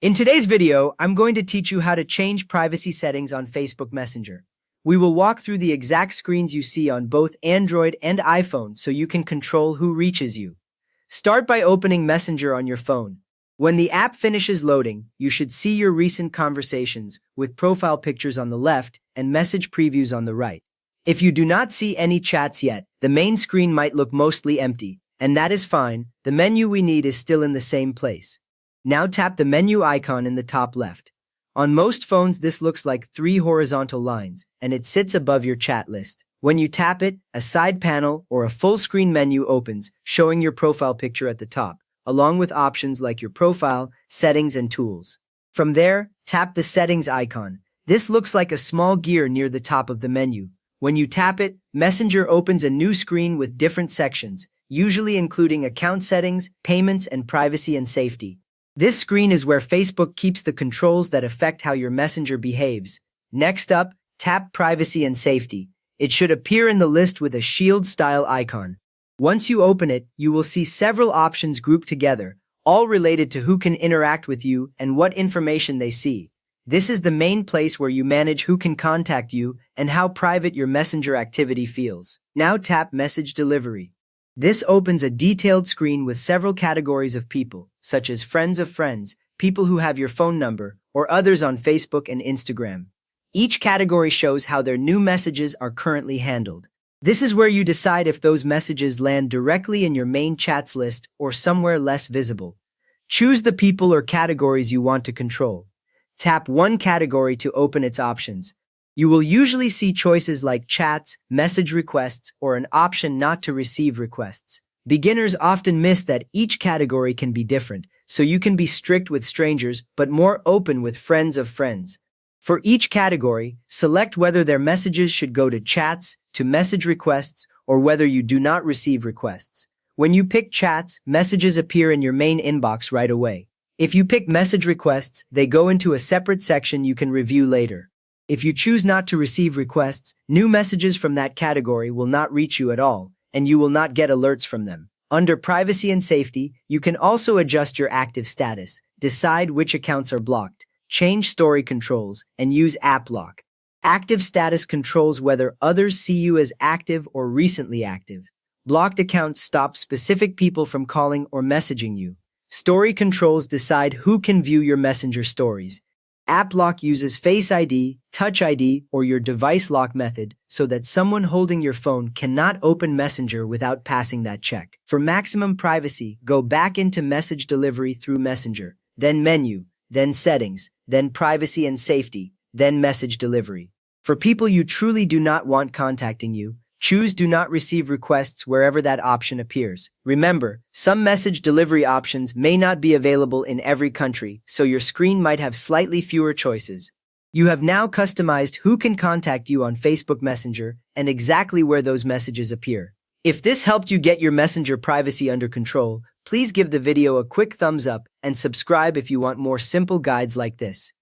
In today's video, I'm going to teach you how to change privacy settings on Facebook Messenger. We will walk through the exact screens you see on both Android and iPhone so you can control who reaches you. Start by opening Messenger on your phone. When the app finishes loading, you should see your recent conversations with profile pictures on the left and message previews on the right. If you do not see any chats yet, the main screen might look mostly empty, and that is fine. The menu we need is still in the same place. Now tap the menu icon in the top left. On most phones, this looks like 3 horizontal lines, and it sits above your chat list. When you tap it, a side panel or a full-screen menu opens, showing your profile picture at the top, along with options like your profile, settings, and tools. From there, tap the settings icon. This looks like a small gear near the top of the menu. When you tap it, Messenger opens a new screen with different sections, usually including account settings, payments, and privacy and safety. This screen is where Facebook keeps the controls that affect how your Messenger behaves. Next up, tap Privacy and Safety. It should appear in the list with a shield-style icon. Once you open it, you will see several options grouped together, all related to who can interact with you and what information they see. This is the main place where you manage who can contact you and how private your Messenger activity feels. Now tap Message Delivery. This opens a detailed screen with several categories of people, such as friends of friends, people who have your phone number, or others on Facebook and Instagram. Each category shows how their new messages are currently handled. This is where you decide if those messages land directly in your main chats list or somewhere less visible. Choose the people or categories you want to control. Tap one category to open its options. You will usually see choices like chats, message requests, or an option not to receive requests. Beginners often miss that each category can be different, so you can be strict with strangers but more open with friends of friends. For each category, select whether their messages should go to chats, to message requests, or whether you do not receive requests. When you pick chats, messages appear in your main inbox right away. If you pick message requests, they go into a separate section you can review later. If you choose not to receive requests, new messages from that category will not reach you at all, and you will not get alerts from them. Under Privacy and Safety, you can also adjust your active status, decide which accounts are blocked, change story controls, and use App Lock. Active status controls whether others see you as active or recently active. Blocked accounts stop specific people from calling or messaging you. Story controls decide who can view your Messenger stories. App Lock uses Face ID, Touch ID, or your device lock method so that someone holding your phone cannot open Messenger without passing that check. For maximum privacy, go back into message delivery through Messenger, then Menu, then Settings, then Privacy and Safety, then Message Delivery. For people you truly do not want contacting you, choose Do Not Receive Requests wherever that option appears. Remember, some message delivery options may not be available in every country, so your screen might have slightly fewer choices. You have now customized who can contact you on Facebook Messenger and exactly where those messages appear. If this helped you get your Messenger privacy under control, please give the video a quick thumbs up and subscribe if you want more simple guides like this.